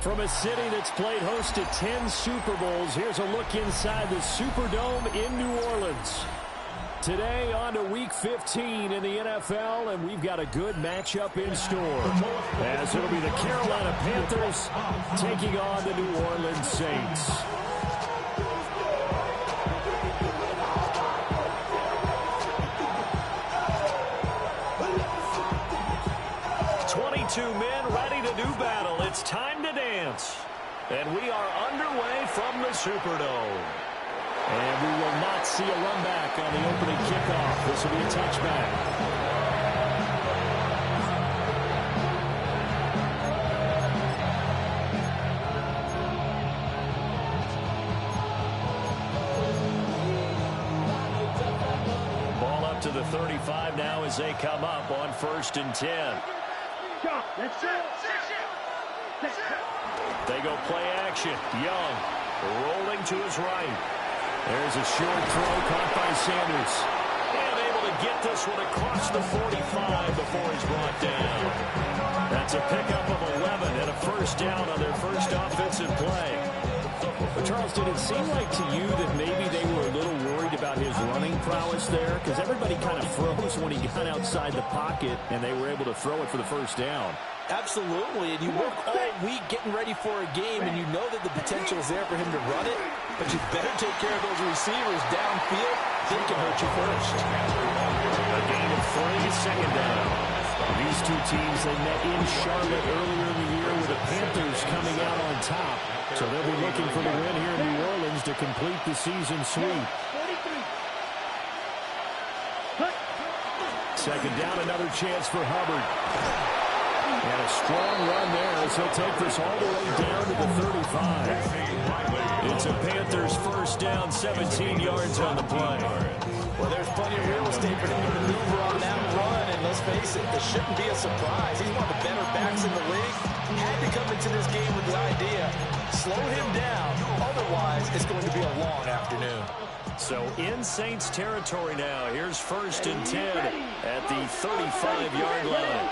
From a city that's played host to 10 Super Bowls, here's a look inside the Superdome in New Orleans. Today on to Week 15 in the NFL, and we've got a good matchup in store. As it'll be the Carolina Panthers taking on the New Orleans Saints. Two men ready to do battle. It's time to dance. And we are underway from the Superdome. And we will not see a run back on the opening kickoff. This will be a touchback. Ball up to the 35 now as they come up on 1st and 10. They go play action. Young rolling to his right. There's a short throw caught by Sanders. And able to get this one across the 45 before he's brought down. That's a pickup of 11 and a first down on their first offensive play. But Charles, did it seem like to you that maybe they were a little worried about his running prowess there? Because everybody kind of froze when he got outside the pocket and they were able to throw it for the first down. Absolutely, and you work all week getting ready for a game, and you know that the potential is there for him to run it, but you better take care of those receivers downfield. They can hurt you first. A gain of 3, second down. These two teams, they met in Charlotte earlier in the year with the Panthers coming out on top. So they'll be looking for the win here in New Orleans to complete the season sweep. Second down, another chance for Hubbard. And a strong run there as he'll take this all the way down to the 35. It's a Panthers first down, 17 yards on the play. Well, there's plenty of real estate for him to maneuver on that run, and let's face it, this shouldn't be a surprise. He's one of the better backs in the league. Had to come into this game with the idea, slow him down, otherwise it's going to be a long afternoon. So in Saints territory now, here's 1st and 10 at the 35-yard line.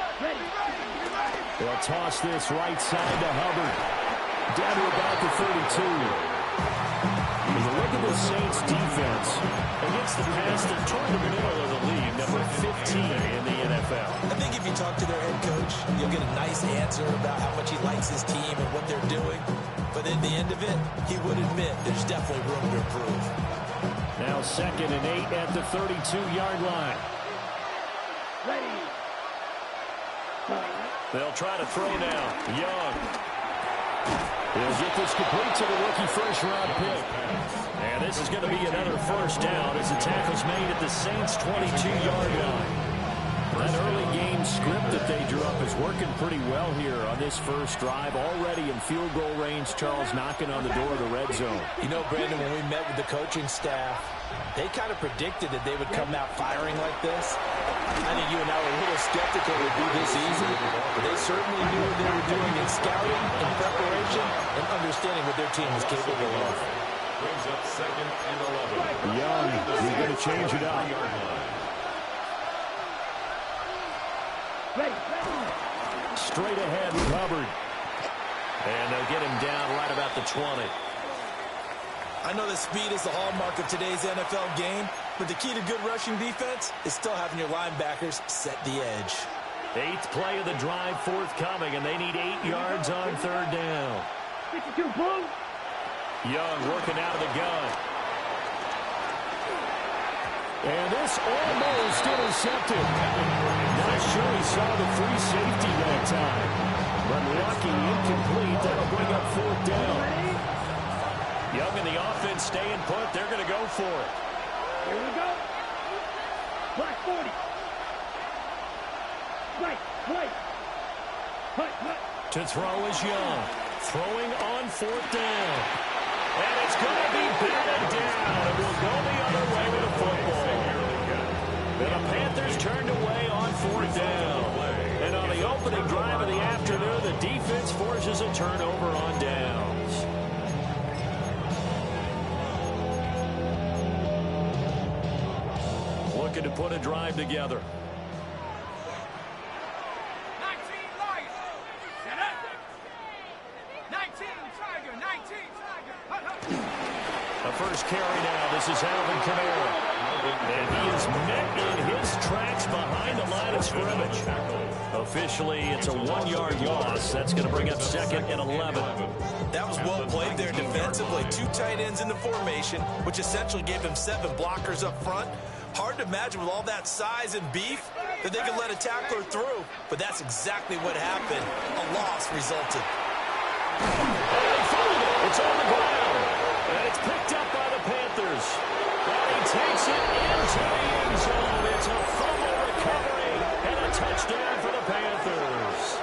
They'll toss this right side to Hubbard. Down to about the 32. When you look at the Saints defense, against the pass, they're toward the middle of the league, number 15 in the NFL. I think if you talk to their head coach, you'll get a nice answer about how much he likes his team and what they're doing. But at the end of it, he would admit there's definitely room to improve. Now 2nd and 8 at the 32-yard line. Ready. They'll try to throw now. Young. He'll get this complete to the rookie first-round pick. And this is going to be another first down as the tackle's made at the Saints' 22-yard line. That early game script that they drew up is working pretty well here on this first drive. Already in field goal range, Charles knocking on the door of the red zone. You know, Brandon, when we met with the coaching staff, they kind of predicted that they would come out firing like this. I think you and I were a little skeptical it would be this easy, but they certainly knew what they were doing in scouting, in preparation, and understanding what their team was capable of. Brings up 2nd and 11. Young, he's going to change it up. Straight ahead with Hubbard. And they'll get him down right about the 20. I know that speed is the hallmark of today's NFL game, but the key to good rushing defense is still having your linebackers set the edge. 8th play of the drive forthcoming, and they need 8 yards on 3rd down. 52, Blue. Young working out of the gun. And this almost intercepted. Not sure he saw the free safety that time. But lucky, incomplete. That'll bring up 4th down. Young and the offense staying put. They're going to go for it. Here we go. Black 40. Right. To throw is Young. Throwing on 4th down. And it's going to be batted down. It will go the other way with the football. And the Panthers turned away on 4th down. And on the opening drive of the afternoon, the defense forces a turnover on downs. Looking to put a drive together. The first carry now. This is Alvin Kamara. And he is met in his tracks behind the line of scrimmage. Officially, it's a 1-yard loss. That's going to bring up 2nd and 11. That was well played there defensively. 2 tight ends in the formation, which essentially gave him 7 blockers up front. Hard to imagine with all that size and beef that they could let a tackler through. But that's exactly what happened. A loss resulted. It's on the ground. And it's picked up by the Panthers. And he takes it into the end zone. It's a fumble recovery and a touchdown for the Panthers.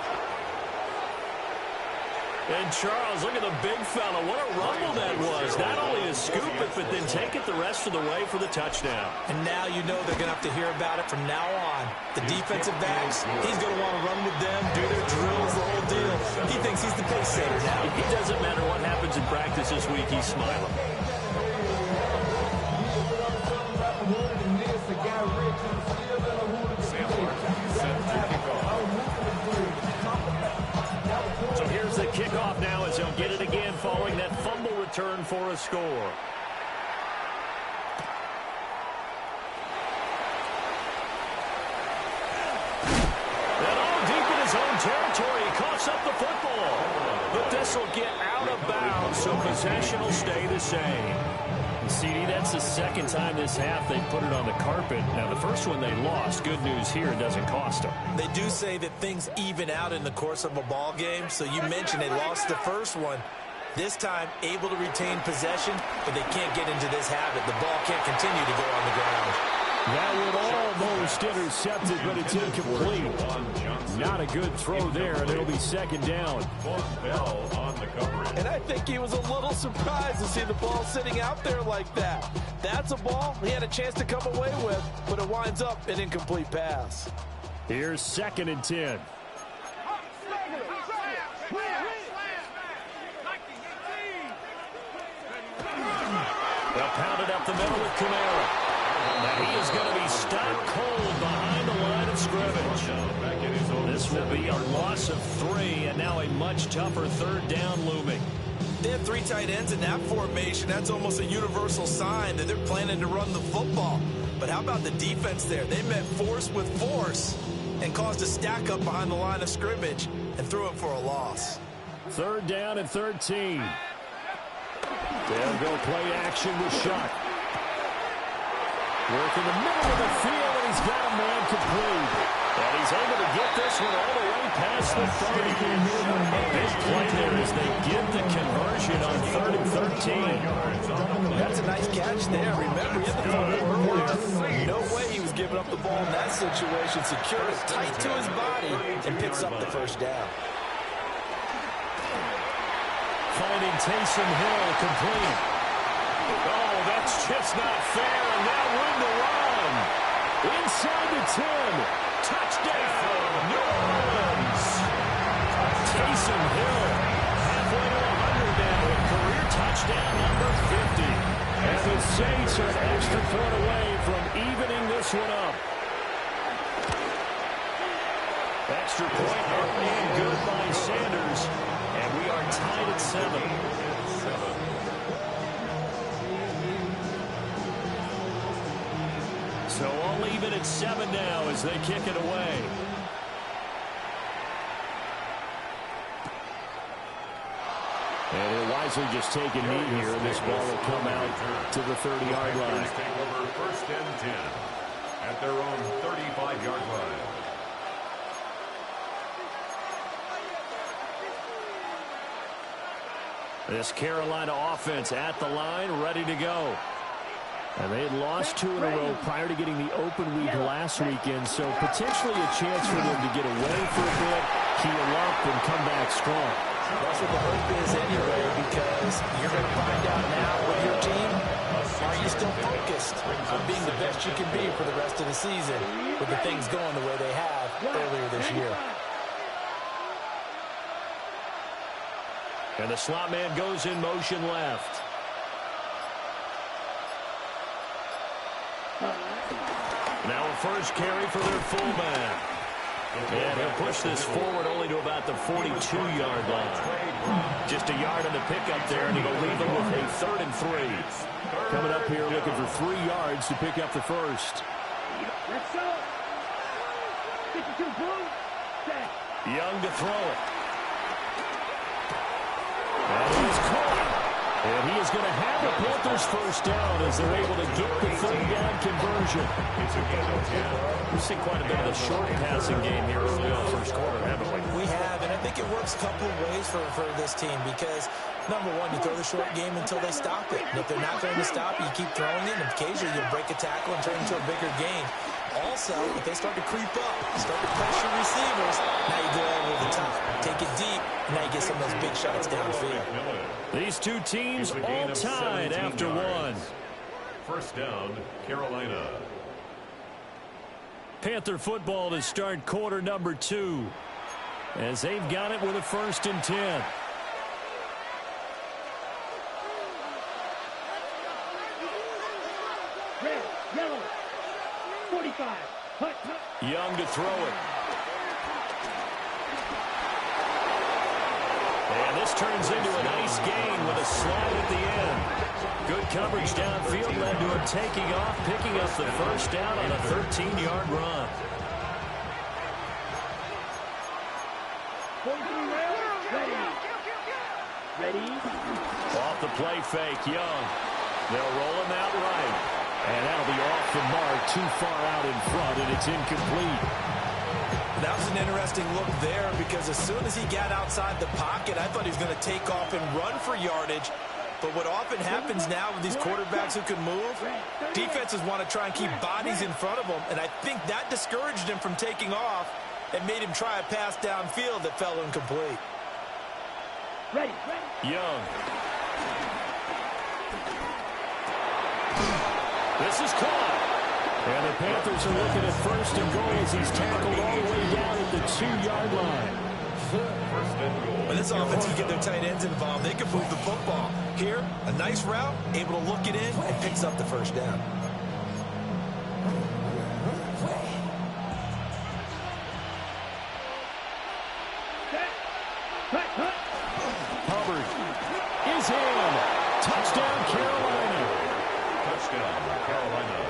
And Charles, look at the big fella. What a rumble that was. Not only to scoop it, but then take it the rest of the way for the touchdown. And now you know they're going to have to hear about it from now on. The defensive backs, he's going to want to run with them, do their drills, the whole deal. He thinks he's the pace setter now. It doesn't matter what happens in practice this week, he's smiling. So here's the kickoff now as he'll get it again following that fumble return for a score. And all deep in his own territory, he coughs up the football. But this will get out of bounds, so possession will stay the same. CD, that's the second time this half they put it on the carpet. Now, the first one they lost. Good news here, it doesn't cost them. They do say that things even out in the course of a ball game. So you mentioned they lost the first one. This time, able to retain possession, but they can't get into this habit. The ball can't continue to go on the ground. That would almost intercepted, but it's incomplete. Not a good throw there, and it'll be second down. And I think he was a little surprised to see the ball sitting out there like that. That's a ball he had a chance to come away with, but it winds up an incomplete pass. Here's 2nd and 10. They'll pound it up the middle with Kamara. Now he is going to be stopped cold behind the line of scrimmage. This will be a loss of 3, and now a much tougher 3rd down looming. They have 3 tight ends in that formation. That's almost a universal sign that they're planning to run the football. But how about the defense there? They met force with force and caused a stack up behind the line of scrimmage and threw it for a loss. 3rd down and 13. They'll go play action with Shuck. Work in the middle of the field, and he's got a man complete. And he's able to get this one all the way past the 30. A big play there as they get the conversion on 3rd and 13. That's a nice catch there. Remember, he had the fumble earlier. No way he was giving up the ball in that situation. Secured it tight to his body and picks up the 1st down. Finding Taysom Hill complete. Oh, that's just not fair, and now room to run. Inside the 10. Touchdown, New Orleans. Taysom Hill, halfway to 100 now, with career touchdown number 50. And the Saints are an extra point away from evening this one up. Extra point up and good by Sanders. And we are tied at 7. So all even at 7 now as they kick it away. And they're wisely just taking knee here, and this ball will come out to the 30-yard line. Take over 1st and 10 at their own 35-yard line. This Carolina offense at the line, ready to go. And they had lost 2 in a row prior to getting the open week last weekend, so potentially a chance for them to get away for a bit, heal up, and come back strong. That's what the hope is anyway, because you're going to find out now with your team, are you still focused on being the best you can be for the rest of the season with the things going the way they have earlier this year. And the slot man goes in motion left. Now a first carry for their fullback. And he'll push this forward only to about the 42-yard line. Just a yard on the pickup there, and he'll leave them with a 3rd and 3. Coming up here looking for 3 yards to pick up the first. Let's go. 52 boom. Young to throw it. And it is caught. And he is going to have the Panthers first down as they're able to get the 3rd down conversion. We've seen quite a bit of the short passing game here early on first quarter, haven't we? We have, and I think it works a couple of ways for this team because, number one, you throw the short game until they stop it. And if they're not going to stop, you keep throwing it, and occasionally you'll break a tackle and turn into a bigger gain. Also, if they start to creep up, start to pressure receivers, now you go over the top, take it deep, and now you get some of those big shots downfield. These two teams all tied after one. First down, Carolina. Panther football to start quarter number 2 as they've got it with a 1st and 10. Red, yellow, 45. Hut, hut. Young to throw it. And this turns into a nice gain with a slide at the end. Good coverage downfield led to him taking off, picking up the first down on a 13-yard run. 43 rounds. Ready. Ready. Off the play fake, Young. They'll roll him out right. And that'll be off the mark, too far out in front, and it's incomplete. That was an interesting look there because as soon as he got outside the pocket, I thought he was going to take off and run for yardage. But what often happens now with these quarterbacks who can move, defenses want to try and keep bodies in front of them, and I think that discouraged him from taking off and made him try a pass downfield that fell incomplete. Ready. Young. This is caught. And the Panthers are looking at 1st and goal as he's tackled all the way down at the 2-yard line. When this offense can get their tight ends involved, they can move the football. Here, a nice route, able to look it in, and picks up the first down. Hubbard is in. Touchdown, Carolina. Touchdown, Carolina.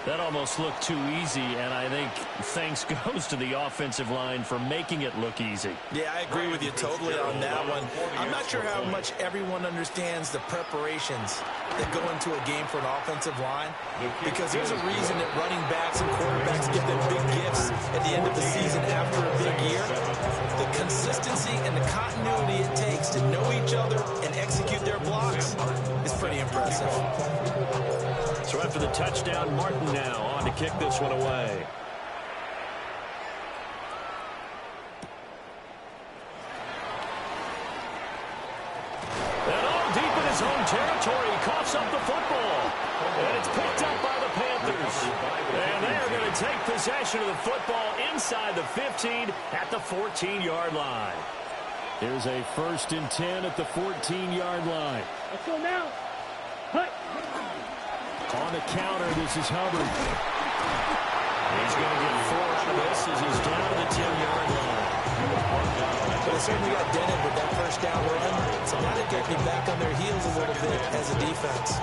That almost looked too easy, and I think thanks goes to the offensive line for making it look easy. Yeah, I agree with you totally on that one. I'm not sure how much everyone understands the preparations that go into a game for an offensive line, because there's a reason that running backs and quarterbacks get them big gifts at the end of the season after a big year. The consistency and the continuity it takes to know each other and execute their blocks is pretty impressive. So after the touchdown, Martin now on to kick this one away. And all deep in his own territory, he coughs up the football. And it's picked up by the Panthers. And they are going to take possession of the football inside the 15 at the 14-yard line. Here's a 1st and 10 at the 14-yard line. Let's go now. Hut. On the counter, this is Hubbard. He's going to get 4 out of this as he's down to the 10-yard line. But they certainly got dented with that first down run, so now they've got to be back on their heels a little bit as a defense.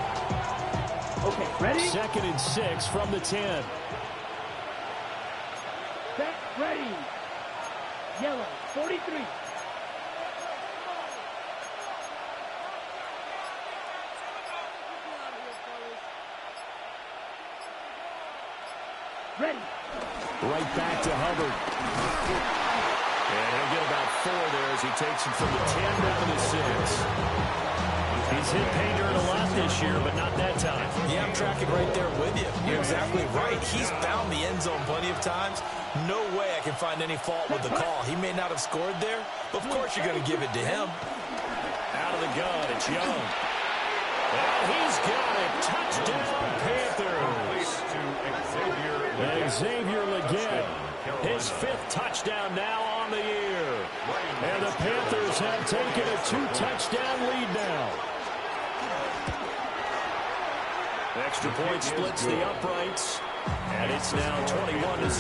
Okay, ready? 2nd and 6 from the 10. Set, ready. Yellow, 43. Ready. Right back to Hubbard. And he'll get about 4 there as he takes it from the 10 down to the 6. He's hit pay dirt a lot this year, but not that time. Yeah, I'm tracking right there with you. You're exactly right. He's found the end zone plenty of times. No way I can find any fault with the call. He may not have scored there, but of course you're going to give it to him. Out of the gun, it's Young. And he's got it. Touchdown, Panthers. Xavier Legette, his 5th touchdown now on the year. And the Panthers have taken a 2-touchdown lead now. Extra point splits the uprights. And it's now 21-7.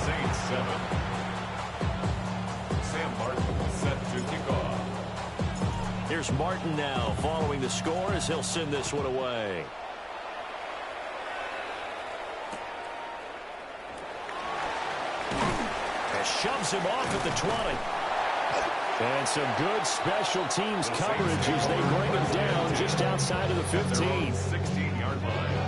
Saints 7. Sam Martin set to kick off. Here's Martin now following the score as he'll send this one away. Shoves him off at the 20. And some good special teams coverage as they bring him down just outside of the 15. 16-yard line.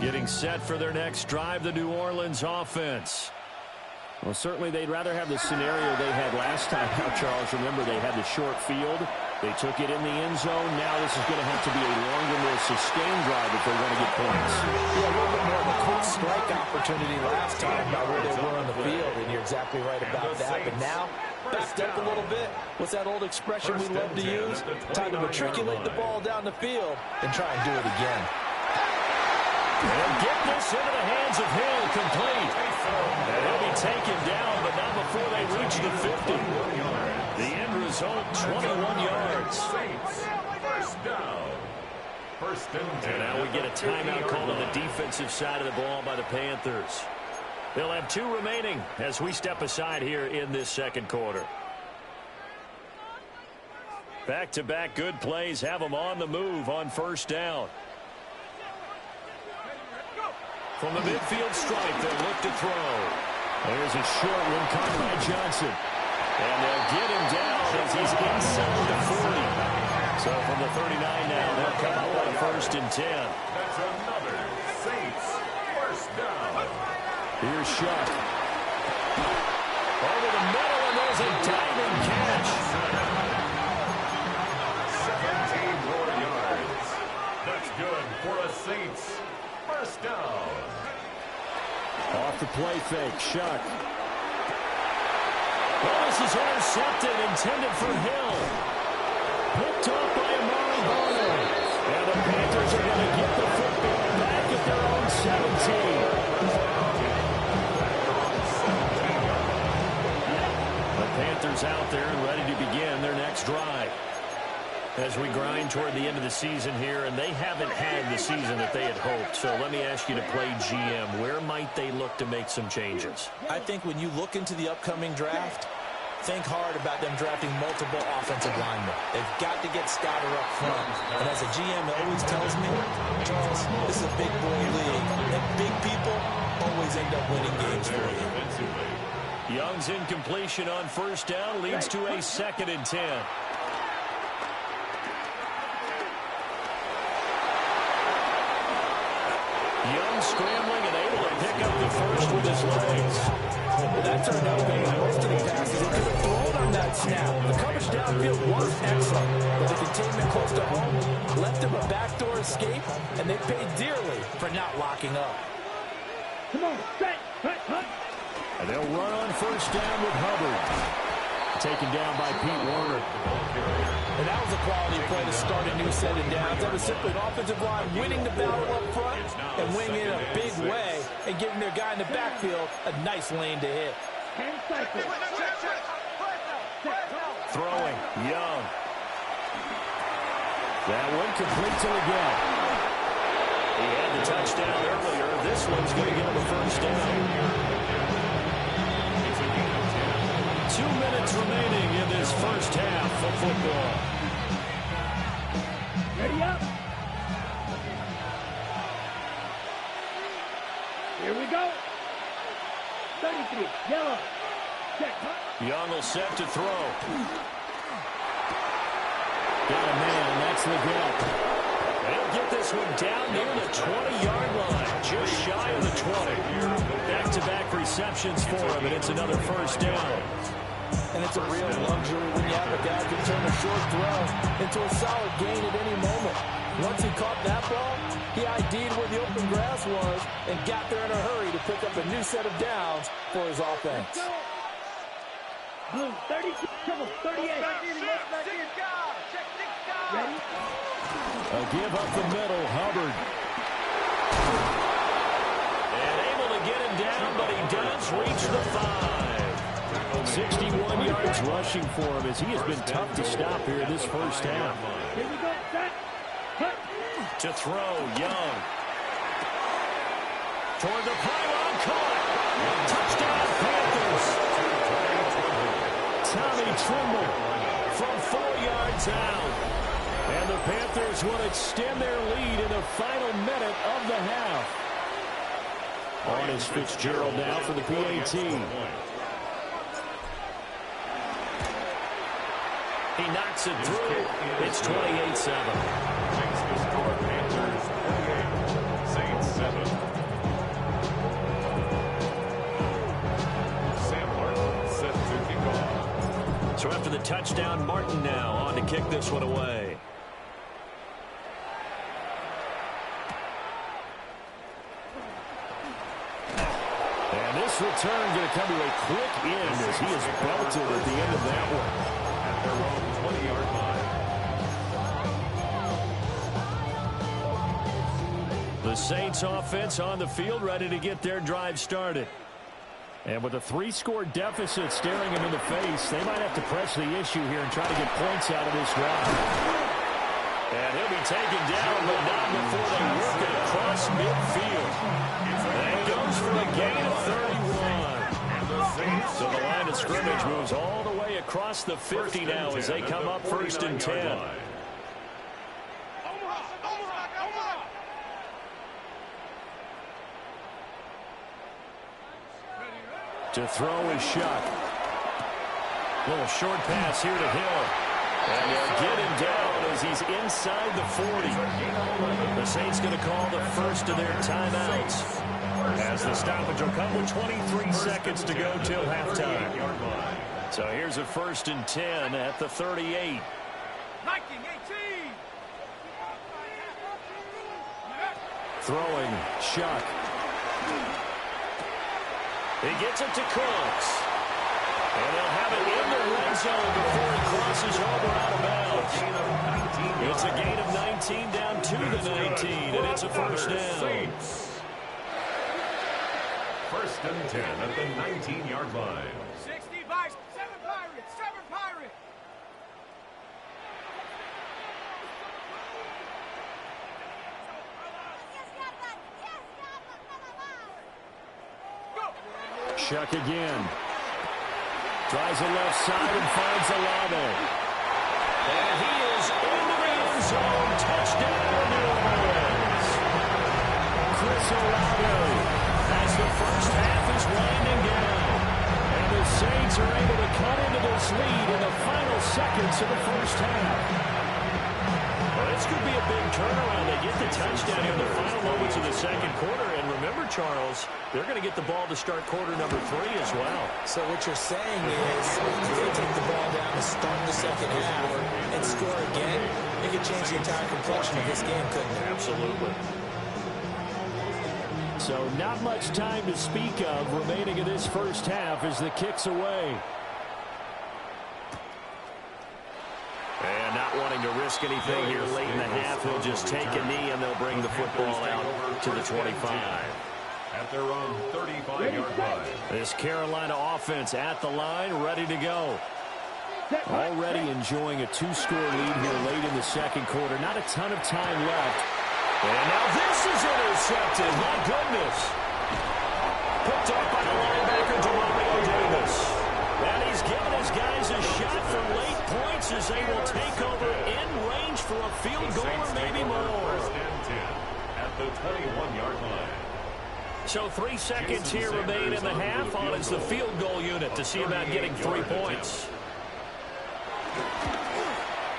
Getting set for their next drive, the New Orleans offense. Well, certainly they'd rather have the scenario they had last time out, Charles. Remember, they had the short field. They took it in the end zone. Now this is going to have to be a longer, more sustained drive if they want to get points. Yeah, a little bit more of a quick strike opportunity last time by where they were on the field, and you're exactly right about that. But now, backed up a little bit. What's that old expression we love to use? Time to matriculate the ball down the field and try and do it again. And get this into the hands of Hill, complete. And he'll be taken down, but not before they reach the 50. The end result, 21 yards. First down. First and 10. And now we get a timeout called on the defensive side of the ball by the Panthers. They'll have 2 remaining as we step aside here in this second quarter. Back-to-back good plays have them on the move on first down. From the midfield stripe, they'll look to throw. There's a short one caught by Johnson. And they'll get him down as he's inside the 40. So from the 39 now, they'll come up on first and 10. That's another Saints first down. Here's Shuck. Over the middle, and there's a diving catch. 17 more yards. That's good for a Saints first down. Off the play fake, Shuck. Well, this is intercepted, intended for Hill. Picked off by Amari Barno. And the Panthers are going to get the football back at their own 17. The Panthers out there and ready to begin their next drive. As we grind toward the end of the season here, and they haven't had the season that they had hoped. So let me ask you to play GM. Where might they look to make some changes? I think when you look into the upcoming draft, think hard about them drafting multiple offensive linemen. They've got to get Scouter up front. And as a GM always tells me, Charles, this is a big boy league. And big people always end up winning games for you. Young's incompletion on first down leads to a 2nd and 10. Young scrambling and able to pick up the first with his legs. Well, that turned out being most of the passes. He could have thrown on that snap. The coverage downfield was excellent, but the containment close to home left him a backdoor escape, and they paid dearly for not locking up. Come on, set, hut. And they'll run on first down with Hubbard. Taken down by Pete Warner. And that was a quality play to start a new set of downs. That was simply an offensive line winning the battle up front and winning in a big way and giving their guy in the backfield a nice lane to hit. Throwing, Young. That one complete to again. He had the touchdown earlier. This one's going to get him a first down. 2 minutes remaining in this first half of football. Ready up. Here we go. 33, yellow. Check, huh? Young will set to throw. Got a man, that's the gap. They'll get this one down near the 20-yard line, just shy of the 20. Back-to-back receptions for him, and it's another first down. And it's a real luxury when you have a guy who can turn a short throw into a solid gain at any moment. Once he caught that ball, he ID'd where the open grass was and got there in a hurry to pick up a new set of downs for his offense. Blue, 32, trouble, 38. Ready? A give up the middle, Hubbard. And able to get get him down, but he does reach the 5. 61 yards rushing for him as he has been tough to stop here this first half. Here we go, set. Cut. To throw, Young. Toward the pylon, caught. Touchdown, Panthers. Tommy Trimble from 4 yards out. And the Panthers will extend their lead in the final minute of the half. On is Fitzgerald now for the PAT. He knocks it through. It's 28-7. Makes the score Panthers 28, Saints 7. Sam Martin set to kick off. So after the touchdown, Martin now on to kick this one away. And this return going to come to a quick end as he is belted at the end of that one. At their own 20-yard line. The Saints offense on the field ready to get their drive started. And with a 3-score deficit staring him in the face, they might have to press the issue here and try to get points out of this drive. And he'll be taken down, but not before they work it across midfield. That goes for a gain of 31. So the line of scrimmage moves all the way across the 50 now as they come up 1st and 10. To throw is Shuck. Little short pass here to Hill. And they'll get him down as he's inside the 40. The Saints going to call the first of their timeouts, as the stoppage will come with 23 seconds to go till halftime. So here's a 1st and 10 at the 38. Throwing, Shuck. He gets it to Cooks. And they'll have it in the red zone before he crosses over out of bounds. It's a gain of 19 down to the 19, and it's a 1st down. 1st and 10 at the 19-yard line. 60 by 7 Pirates, 7 Pirates. Shuck again. Tries the left side and finds Olave. And he is in the end zone. Touchdown, New Orleans. Chris Olave as the first half is winding down. And the Saints are able to cut into this lead in the final seconds of the first half. Well, this could be a big turnaround. They get the touchdown in the final moments of the second quarter. And remember, Charles, they're going to get the ball to start quarter number 3 as well. So what you're saying is if they take the ball down to start the second half and score again, it could change the entire complexion of this game, couldn't it? Absolutely. So not much time to speak of remaining in this first half as the kick's away. And not wanting to risk anything here late in the half, he'll just take a knee and they'll bring the football out to the 25. At their own 35-yard line. This Carolina offense at the line, ready to go. Already enjoying a 2-score lead here late in the second quarter. Not a ton of time left. And now this is intercepted. My goodness. Picked up by the linebacker, Demario Davis. And he's given his guys a shot for late points as they will take over in range for a field goal or maybe more. 1st and 10 at the 21-yard line. So 3 seconds here remain in the half. On is the field goal unit to see about getting 3 points.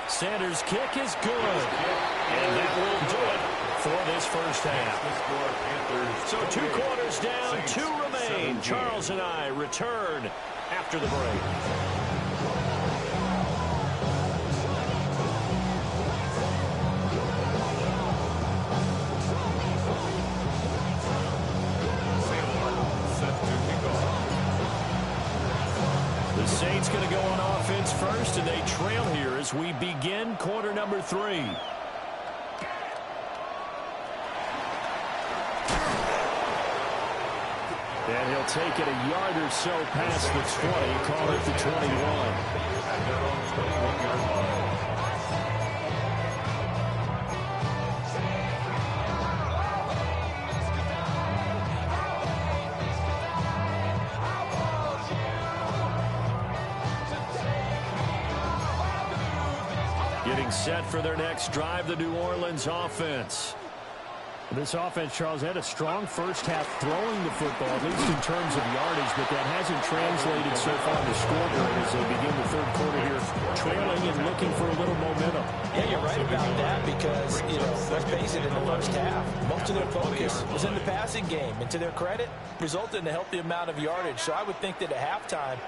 Sanders' kick is good. And that will do it for this first half. So 2 quarters down, 2 remain. Charles and I return after the break. The Saints going to go on offense first, and they trail here as we begin quarter number 3. And he'll take it a yard or so past the 20, call it the 21. Getting set for their next drive, the New Orleans offense. This offense, Charles, had a strong first half throwing the football, at least in terms of yardage, but that hasn't translated so far in the scoreboard as they begin the third quarter here, trailing and looking for a little momentum. Yeah, you're right about that because, let's face it, in the first half, most of their focus was in the passing game, and to their credit, resulted in a healthy amount of yardage. So I would think that at halftime,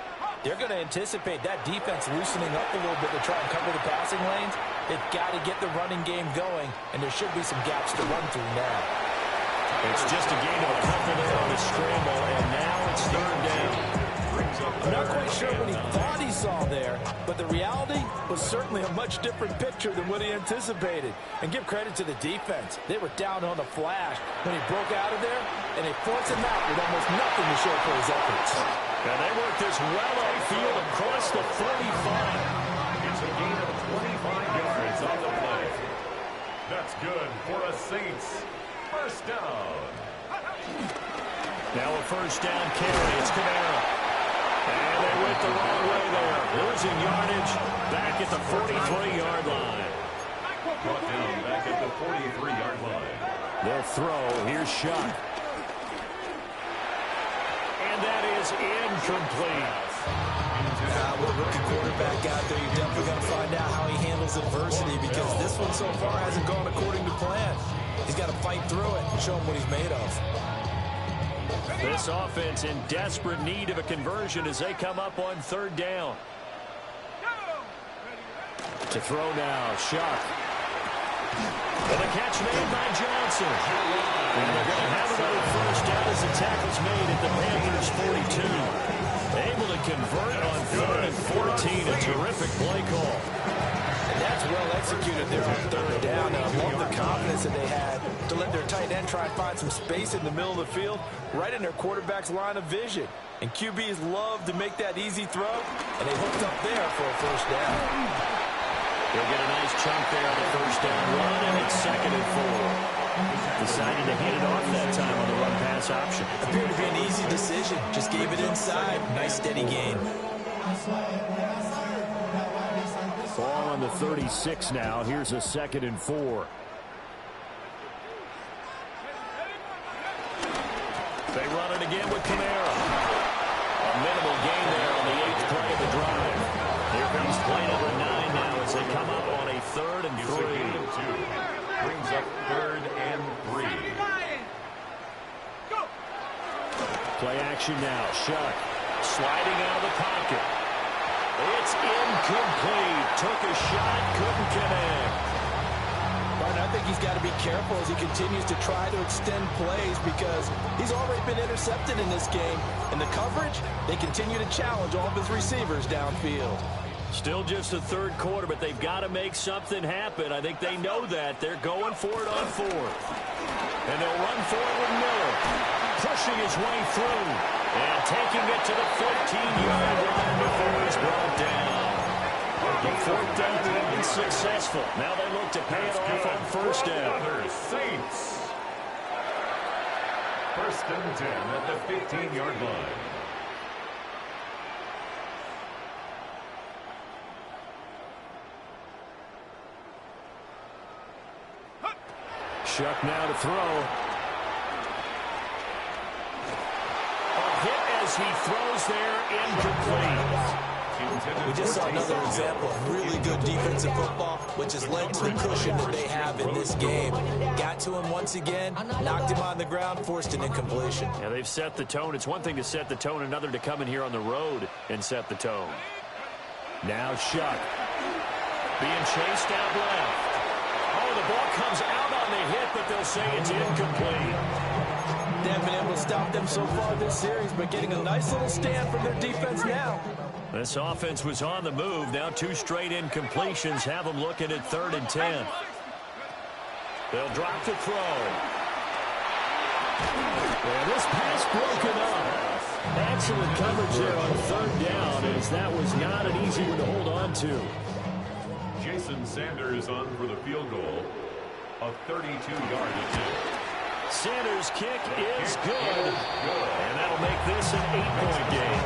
they're going to anticipate that defense loosening up a little bit to try and cover the passing lanes. They've got to get the running game going, and there should be some gaps to run through now. It's just a gain of a couple there on the scramble, and now it's third down. I'm not quite sure what he thought he saw there, but the reality was certainly a much different picture than what he anticipated. And give credit to the defense. They were down on the flash when he broke out of there, and they forced him out with almost nothing to show for his efforts. And they worked this well upfield across the 45. It's a gain of 25 yards on the play. That's good for a Saints first down. Now a first down carry. It's Kamara. And they went the wrong way there. Losing yardage back at the 43-yard line. Brought down back at the 43-yard line. They'll throw. Here's Shuck. And that is incomplete. With a rookie quarterback out there, you're definitely going to find out how he handles adversity because this one so far hasn't gone according to plan. He's got to fight through it and show him what he's made of. This offense in desperate need of a conversion as they come up on third down. To throw now, Shuck. And a catch made by Johnson. And they're going to have another first down as the tackle's made at the Panthers' 42. Able to convert on 3rd and 14. A terrific play call. And that's well executed there on third down. And I love the confidence that they had to let their tight end try and find some space in the middle of the field, right in their quarterback's line of vision. And QBs love to make that easy throw, and they hooked up there for a first down. They'll get a nice chunk there on the first down run, and it's 2nd and 4. Decided to hand it off that time on the run-pass option. Appeared to be an easy decision. Just gave it inside. Nice steady gain. Ball on the 36 now. Here's a 2nd and 4. They run it again with Kamara. A minimal gain there on the 8th play of the drive. Here comes play number 9 now as they come up on a 3rd and 3. Brings up 3rd and 3. Play action now. Shuck sliding out of the pocket. It's incomplete. Took a shot, couldn't connect. Martin, I think he's got to be careful as he continues to try to extend plays because he's already been intercepted in this game. And the coverage, they continue to challenge all of his receivers downfield. Still just the third quarter, but they've got to make something happen. I think they know that. They're going for it on 4th. And they'll run for it with Miller. Pushing his way through. And taking it to the 15-yard line before he's brought down. The 4th down run successful. Now they look to pay it off on first down. Saints. 1st and 10 at the 15-yard line. Shuck now to throw. A hit as he throws there, incomplete. We just saw another example of really good defensive football, which has led to the cushion that they have in this game. Got to him once again, knocked him on the ground, forced an incompletion. Yeah, they've set the tone. It's one thing to set the tone, another to come in here on the road and set the tone. Now Shuck being chased out left. Oh, the ball comes out on the hit, but they'll say it's incomplete. They haven't been able to stop them so far this series, but getting a nice little stand from their defense now. This offense was on the move. Now 2 straight incompletions have them looking at 3rd and 10. They'll drop the throw. And this pass broken up. Excellent coverage there on third down, as that was not an easy one to hold on to. Jason Sanders on for the field goal. A 32-yard attempt. Sanders' kick is good. And that'll make this an 8-point game.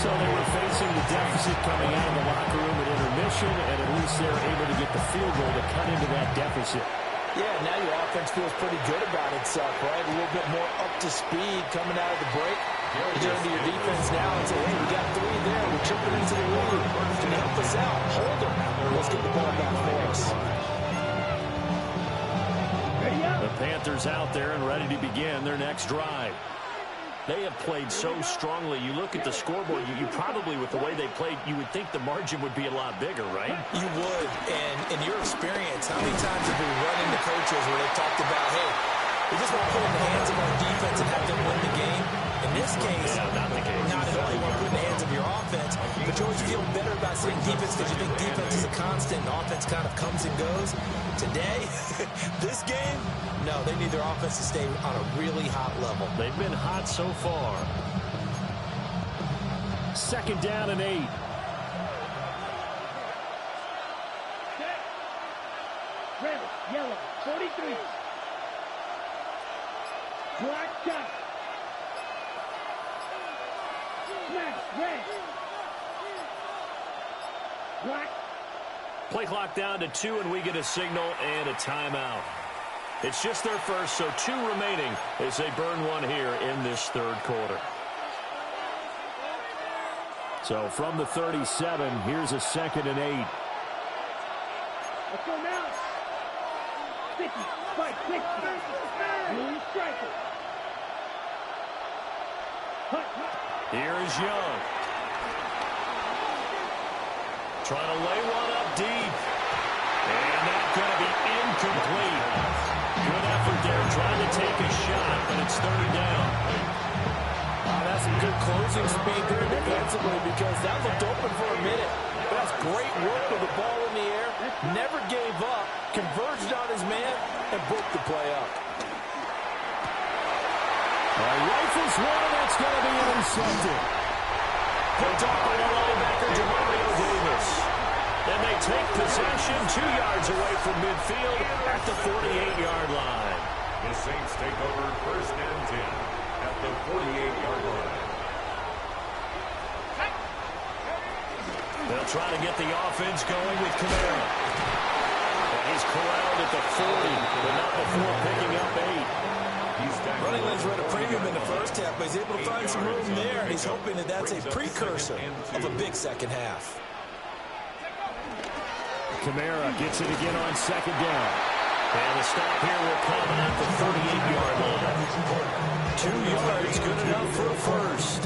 So they were facing the deficit coming out of the locker room at intermission, and at least they're able to get the field goal to cut into that deficit. Yeah, now your offense feels pretty good about itself, right? A little bit more up to speed coming out of the break. You turn to your defense now and say, hey, we got 3 there. We're chipping into the lead. Can you help us out? Hold them. Let's get the ball back for us. The Panthers out there and ready to begin their next drive. They have played so strongly. You look at the scoreboard, you probably, with the way they played, you would think the margin would be a lot bigger, right? You would. And in your experience, how many times have we run into coaches where they talked about, hey, we just want to put it in the hands of our defense and have them win the game? In this case, not at all. You want to put it in the hands of your offense, but you always feel better about seeing defense because you think defense is a constant and offense kind of comes and goes. Today, this game, no, they need their offense to stay on a really hot level. They've been hot so far. 2nd down and 8. Red, yellow, 43. Black shot. Smash, red. Black. Play clock down to 2, and we get a signal and a timeout. It's just their first, so 2 remaining as they burn one here in this 3rd quarter. So from the 37, here's a 2nd and 8. Let's go now. 50, 5, 60. Blue striker. Here is Young. Trying to lay one up deep. And that's going to be incomplete. Good effort there, trying to take a shot, but it's 30 down. That's some good closing speed there defensively because that looked open for a minute. That's great work with the ball in the air. Never gave up, converged on his man, and broke the play up. Rifles one, that's going to be intercepted. Picked off by the linebacker, Demario Davis. And they take possession 2 yards away from midfield at the 48-yard line. The Saints take over 1st and 10 at the 48-yard line. They'll try to get the offense going with Kamara. And he's corralled at the 40, but not before picking up 8. Running lanes were at a premium in the first half, but he's able to find some room there, and he's hoping that that's a precursor of a big second half. Kamara gets it again on 2nd down. And the stop here will come at the 38-yard line. 2 yards, good enough for a first.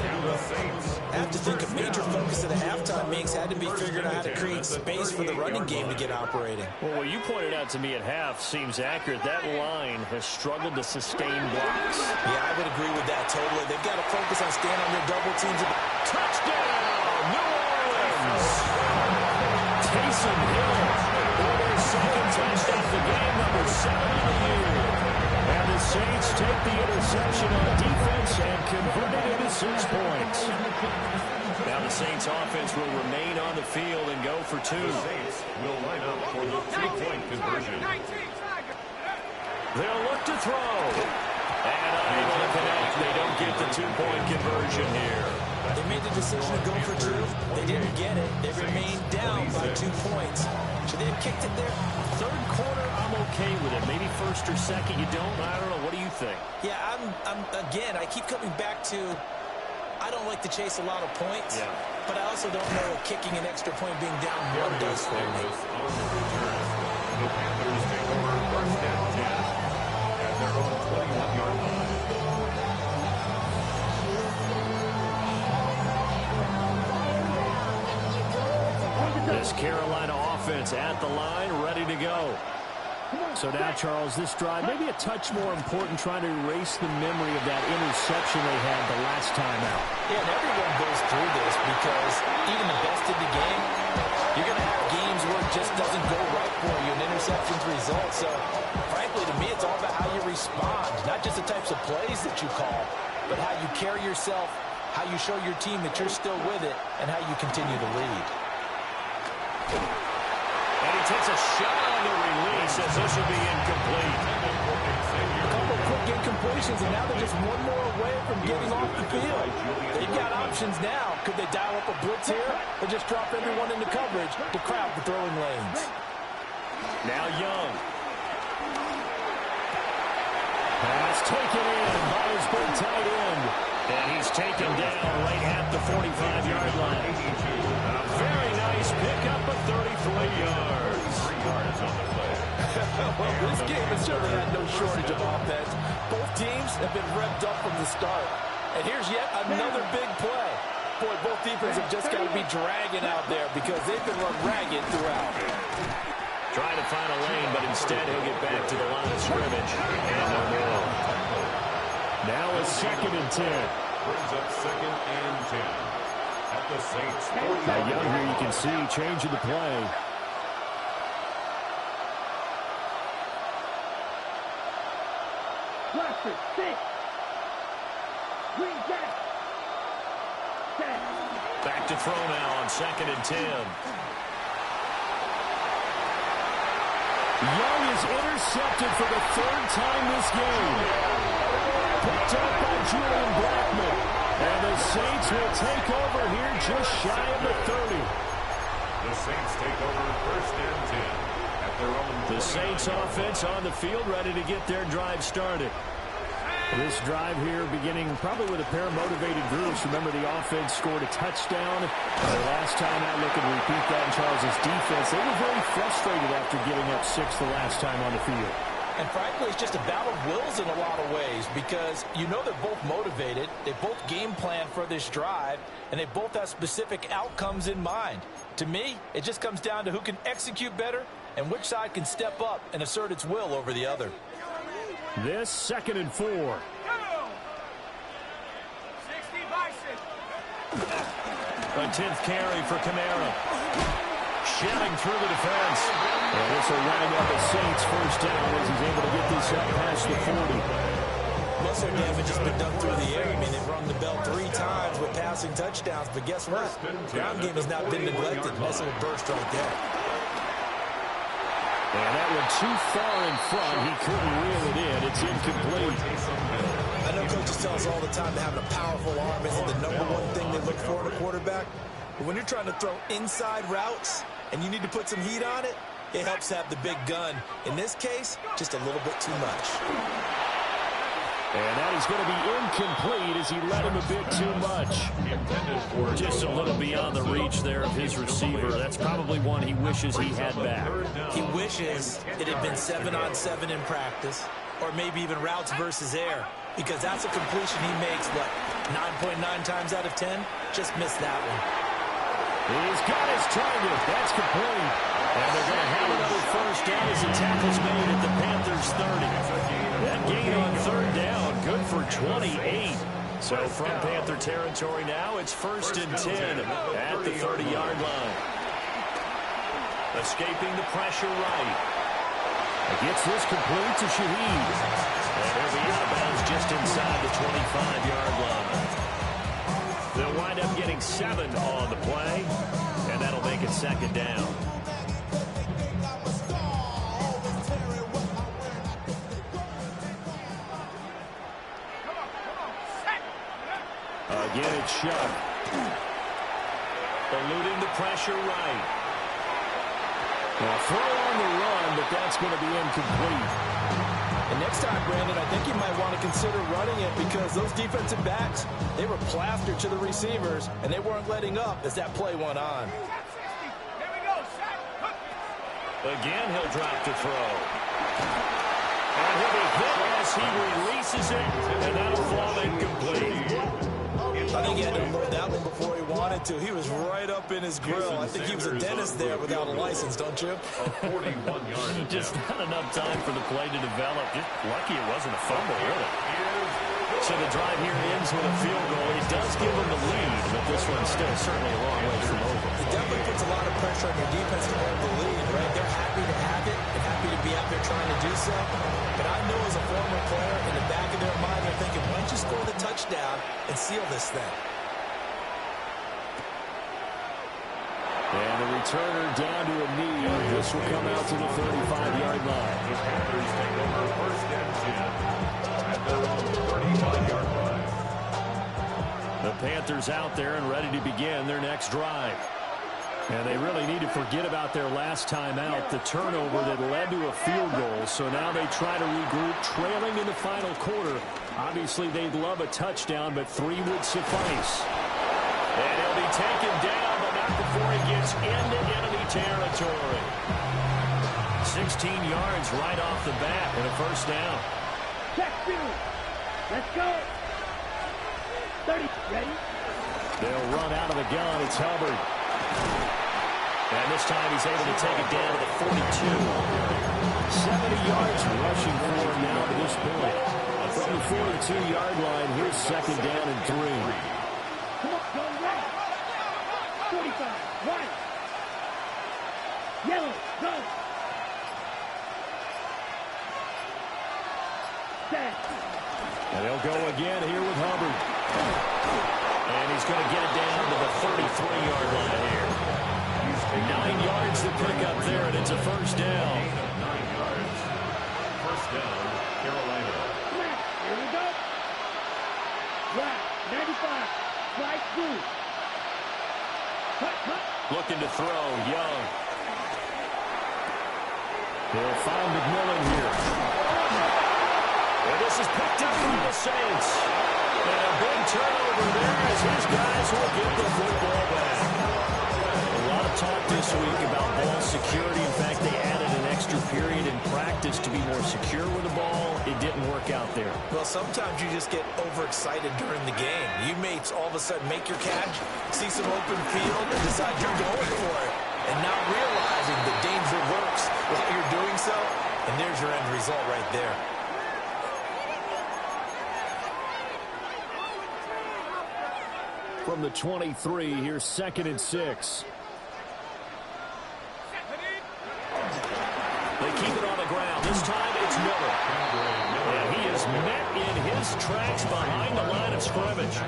I have to think a major focus of the halftime mix had to be figuring out how to create space for the running game to get operating. Well, what you pointed out to me at half seems accurate. That line has struggled to sustain blocks. Yeah, I would agree with that totally. They've got to focus on staying on their double teams. Touchdown, New Orleans! Taysom Hill for their 2nd touchdown of the game, number 7 on the year. And the Saints take the interception on defense and convert it into 6 points. Now the Saints offense will remain on the field and go for 2. The Saints will line up for the 3-point conversion. They'll look to throw. And unable to connect. They don't get the 2-point conversion here. They made the decision to go for 2. They didn't get it. They remained down by 2 points. Should they have kicked it there? 3rd quarter, I'm okay with it. Maybe 1st or 2nd, you don't. I don't know. What do you think? Yeah, again, I keep coming back to I don't like to chase a lot of points, but I also don't know if kicking an extra point being down 1 does for me. The Panthers take over 1st and 10 at their own 21-yard line. This Carolina offense at the line, ready to go. So now, Charles, this drive maybe a touch more important, trying to erase the memory of that interception they had the last time out. Yeah, and everyone goes through this because even the best in the game, you're going to have games where it just doesn't go right for you, and interceptions result. So, frankly, frankly, to me, it's all about how you respond, not just the types of plays that you call, but how you carry yourself, how you show your team that you're still with it, and how you continue to lead. And he takes a shot on the release as this will be incomplete. A couple of quick incompletions, and now they're just one more away from getting off the field. They've got options now. Could they dial up a blitz here or just drop everyone into coverage to crowd the throwing lanes? Now Young. Pass taken in by his big tight end. And he's taken down right at the 45-yard line. A very nice pickup of 33 yards. 3 yards on the play. Well, this game has certainly had no shortage of offense. Both teams have been revved up from the start. And here's yet another big play. Boy, both defenses have just got to be dragging out there because they've been run ragged throughout. Trying to find a lane, but instead he'll get back to the line of scrimmage. And no more. Now a 2nd and 10. Brings up 2nd and 10. At the Saints. Now Young here, you can see changing the play. Cluster, 6. Green back. 10. Back to throw now on 2nd and 10. Young is intercepted for the 3rd time this game. Picked up by Julian Blackman. And the Saints will take over here just shy of the 30. The Saints take over 1st and 10 at their own. The Saints offense on the field, ready to get their drive started. This drive here beginning probably with a pair of motivated groups. Remember, the offense scored a touchdown. Last time out, look and repeat that in Charles's defense. They were very frustrated after giving up 6 the last time on the field. And frankly, it's just a battle of wills in a lot of ways because you know they're both motivated, they both game plan for this drive, and they both have specific outcomes in mind. To me, it just comes down to who can execute better and which side can step up and assert its will over the other. This 2nd and 4. 60 Bison. A 10th carry for Kamara. Shelling through the defense. And this will wind up a Saints 1st down as he's able to get this up past the 40. Muscle damage has been done through the air. I mean, they've rung the bell 3 times with passing touchdowns, but guess what? Ground game has not been neglected. Nice little burst right there. And that one too far in front. He couldn't reel it in. It's incomplete. I know coaches tell us all the time that having a powerful arm isn't the #1 thing they look for in a quarterback. But when you're trying to throw inside routes and you need to put some heat on it, it helps have the big gun. In this case, just a little bit too much. And that is going to be incomplete as he let him a bit too much. Just a little beyond the reach there of his receiver. That's probably one he wishes he had back. He wishes it had been 7-on-7 in practice, or maybe even routes versus air, because that's a completion he makes, what, 9.9 times out of 10? Just missed that one. He's got his target. That's complete. And they're going to have another 1st down as the tackle's made at the Panthers 30. That gain on 3rd down, good for 28. So from Panther territory now, it's 1st and 10 at the 30-yard line. Escaping the pressure right. Gets this complete to Shaheed. And he'll be out of bounds just inside the 25-yard line. They'll wind up getting 7 on the play, and that'll make it 2nd down. Again, it's Shuck. Eluding the pressure right. Well, throw on the run, but that's going to be incomplete. And next time, Brandon, I think you might want to consider running it because those defensive backs, they were plastered to the receivers, and they weren't letting up as that play went on. Again, he'll drop to throw. And he'll be hit as he releases it, and that'll fall incomplete. I think he had to unload that one before he wanted to. He was right up in his grill. I think he was a dentist there without a license, don't you? 41-yard. Just not enough time for the play to develop. Just lucky it wasn't a fumble, really. So the drive here ends with a field goal. It does give them the lead, but this one's still certainly a long way from over. It definitely puts a lot of pressure on your defense to hold the lead, right? They're happy to have it. They're happy to be out there trying to do so. player, in the back of their mind, they're thinking, why don't you score the touchdown and seal this thing? And the returner down to a knee. This will come out to the 35-yard line. The Panthers take over first and 10 at their own 35-yard line. The Panthers out there and ready to begin their next drive. And they really need to forget about their last time out, the turnover that led to a field goal. So now they try to regroup, trailing in the final quarter. Obviously, they'd love a touchdown, but 3 would suffice. And he'll be taken down, but not before he gets into enemy territory. 16 yards right off the bat and a first down. Check 2. Let's go. 30. Ready? They'll run out of the gun. It's Hubbard. And this time he's able to take it down to the 42. 70 yards rushing for him now to this point. From the 42-yard line, here's second down and 3. Come on, go right. 45. Right. Yellow. Go. Set. And they'll go again here with Hubbard. And he's going to get it down to the 33-yard line here. 9 yards to pick up there, and it's a first down. 9 yards. First down, Carolina. Here we go. Right. 95. Strike 2. Cut, cut. Looking to throw, Young. They'll find McMillan here. And this is picked up by the Saints. And a big turnover there as his guys will get the football back. A lot of talk this week about ball security. In fact, they added an extra period in practice to be more secure with the ball. It didn't work out there. Well, sometimes you just get overexcited during the game. You may all of a sudden make your catch, see some open field, and decide you're going for it. And not realizing the danger works while you're doing so. And there's your end result right there. From the 23, here's second and 6. They keep it on the ground. This time it's Miller. And he is met in his tracks behind the line of scrimmage.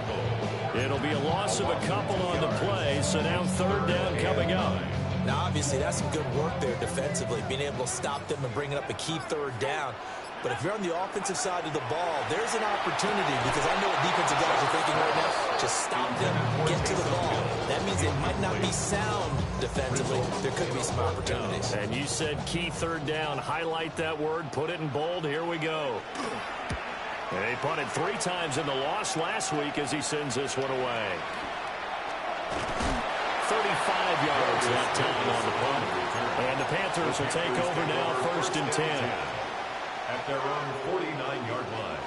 It'll be a loss of a couple on the play, so now third down coming up. Now, obviously, that's some good work there defensively, being able to stop them and bringing up a key third down. But if you're on the offensive side of the ball, there's an opportunity, because I know what defensive guys are thinking right now. Just stop them, get to the ball. That means it might not be sound defensively. There could be some opportunities. And you said key third down. Highlight that word, put it in bold. Here we go. And they punted 3 times in the loss last week as he sends this one away. 35 yards that time on the punt. And the Panthers will take over now, first and 10. At their own 49-yard line.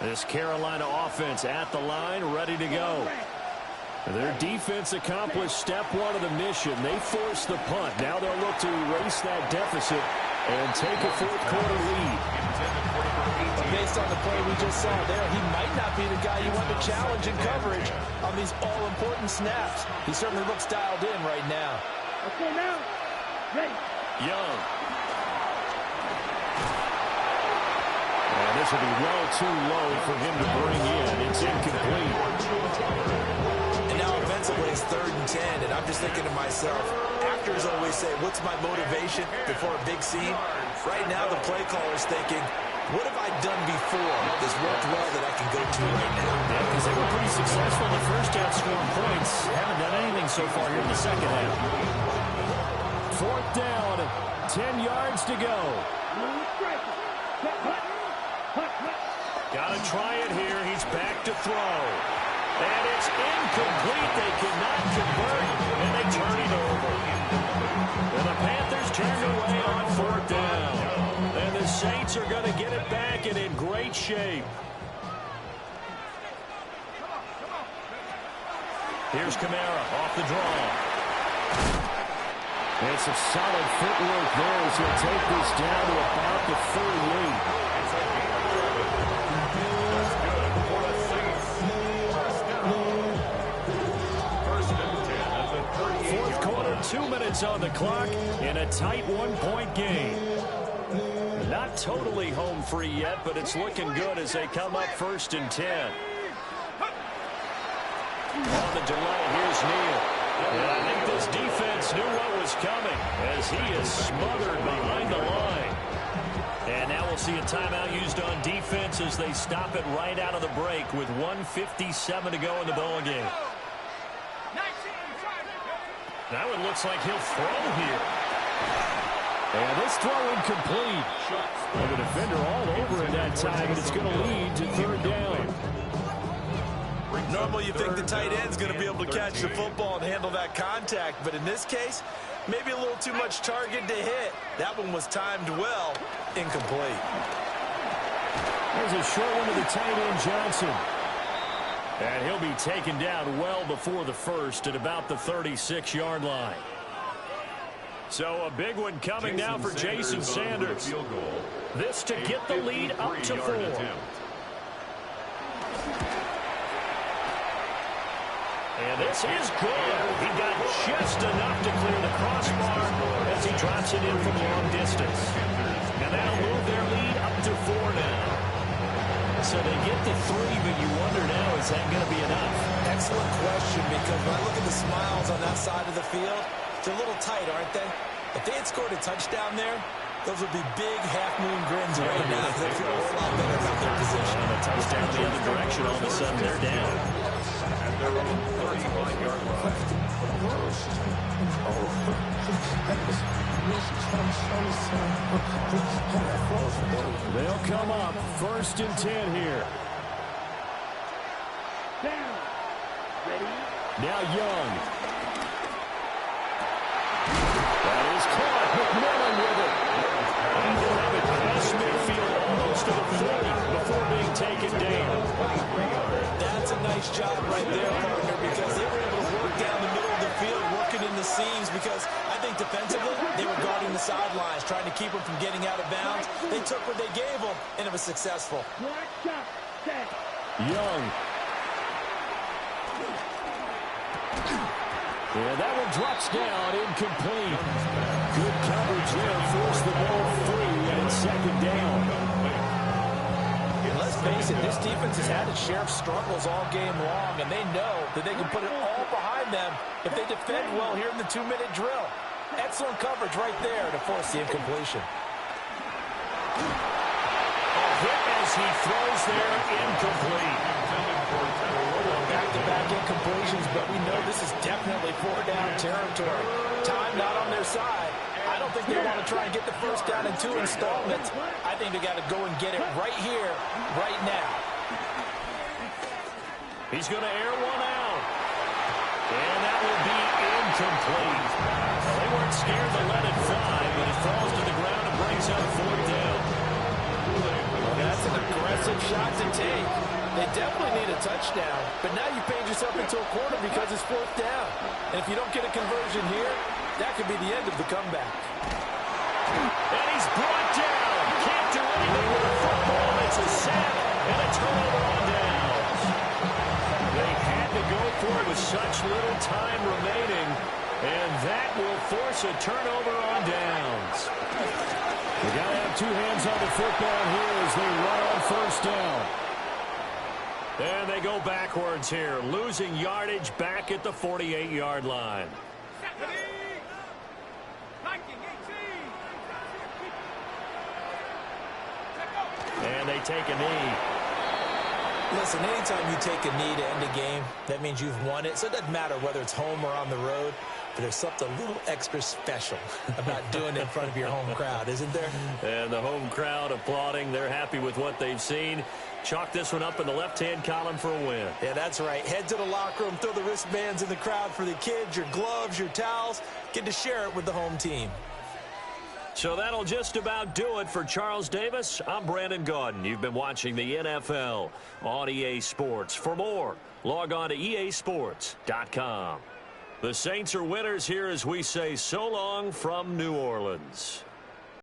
This Carolina offense at the line, ready to go. Their defense accomplished step 1 of the mission. They forced the punt. Now they'll look to erase that deficit and take a fourth quarter lead. Based on the play we just saw there, he might not be the guy you want to challenge in coverage on these all-important snaps. He certainly looks dialed in right now. Okay, now. Ready. Young. And this will be well too low for him to bring in. It's incomplete. And now offensively it's third and 10, and I'm just thinking to myself, actors always say, what's my motivation before a big scene? Right now the play caller's thinking, what have I done before that's worked well that I can go to right now? Yeah, because they were pretty successful in the first half scoring points. Haven't done anything so far here in the second half. Fourth down, 10 yards to go. Got to try it here. He's back to throw. And it's incomplete. They cannot convert, and they turn it over. And the Panthers turned away on fourth down. And the Saints are going to get it back and in great shape. Here's Kamara off the draw. And some solid footwork there as he'll take this down to about the 38. Fourth quarter, 2 minutes on the clock in a tight 1-point game. Not totally home free yet, but it's looking good as they come up 1st and 10. On the delay, here's Neal. And I think this defense knew what was coming as he is smothered behind the line. And now we'll see a timeout used on defense as they stop it right out of the break with 1:57 to go in the ball game. Now it looks like he'll throw here. And this throw incomplete. And the defender all over it that time, and it's going to lead to 3rd down. Normally you think the tight end's going to be able to catch the football and handle that contact, but in this case, maybe a little too much target to hit. That one was timed well, incomplete. There's a short one to the tight end, Johnson. And he'll be taken down well before the first at about the 36-yard line. So a big one coming now for Jason Sanders. This to get the lead up to 4. And this is good. He got just enough to clear the crossbar as he drops it in from long distance. And that'll move their lead up to 4 now. So they get to 3, but you wonder now, is that going to be enough? Excellent question, because when I look at the smiles on that side of the field, they're a little tight, aren't they? If they had scored a touchdown there, those would be big half-moon grins right now. They feel a whole lot better about their position. And a touchdown the other direction, all of a sudden they're down. At their own 35-yard line. They'll come up 1st and 10 here. Down. Ready? Now Young. That is caught. McMillan with it. And he'll have it past midfield almost to the 40 before being taken down. That's a nice job right there, partner, because they were able to work down the middle of the field, working in the seams, because I think defensively they were guarding the sidelines, trying to keep them from getting out of bounds. They took what they gave them, and it was successful. Watch out. Set. Young. Yeah, that one drops down, incomplete. Good coverage there, forced the ball free, and it's 2nd down. And let's face it, this defense has had its share of struggles all game long, and they know that they can put it all behind them if they defend well here in the 2-minute drill. Excellent coverage right there to force the incompletion. A hit as he throws there, incomplete. Back-to-back incompletions, but we know this is definitely 4-down territory. Time not on their side. I don't think they want to try and get the first down in 2 installments. I think they got to go and get it right here, right now. He's going to air one out. And that will be incomplete. Well, they weren't scared to let it fly, but it falls to the ground and brings up 4th down. Well, that's an aggressive shot to take. They definitely need a touchdown, but now you paid yourself into a corner because it's 4th down. And if you don't get a conversion here, that could be the end of the comeback. And he's brought down. Can't do anything with the football. It's a sack and a turnover on downs. They had to go for it with such little time remaining, and that will force a turnover on downs. They got to have 2 hands on the football here as they run on 1st down. And they go backwards here, losing yardage back at the 48-yard line. And they take a knee. Listen, anytime you take a knee to end a game, that means you've won it. So it doesn't matter whether it's home or on the road, but there's something a little extra special about doing it in front of your home crowd, isn't there? And the home crowd applauding. They're happy with what they've seen. Chalk this one up in the left-hand column for a win. Yeah, that's right. Head to the locker room, throw the wristbands in the crowd for the kids, your gloves, your towels. Get to share it with the home team. So that'll just about do it for Charles Davis. I'm Brandon Gaudin. You've been watching the NFL on EA Sports. For more, log on to easports.com. The Saints are winners here as we say so long from New Orleans.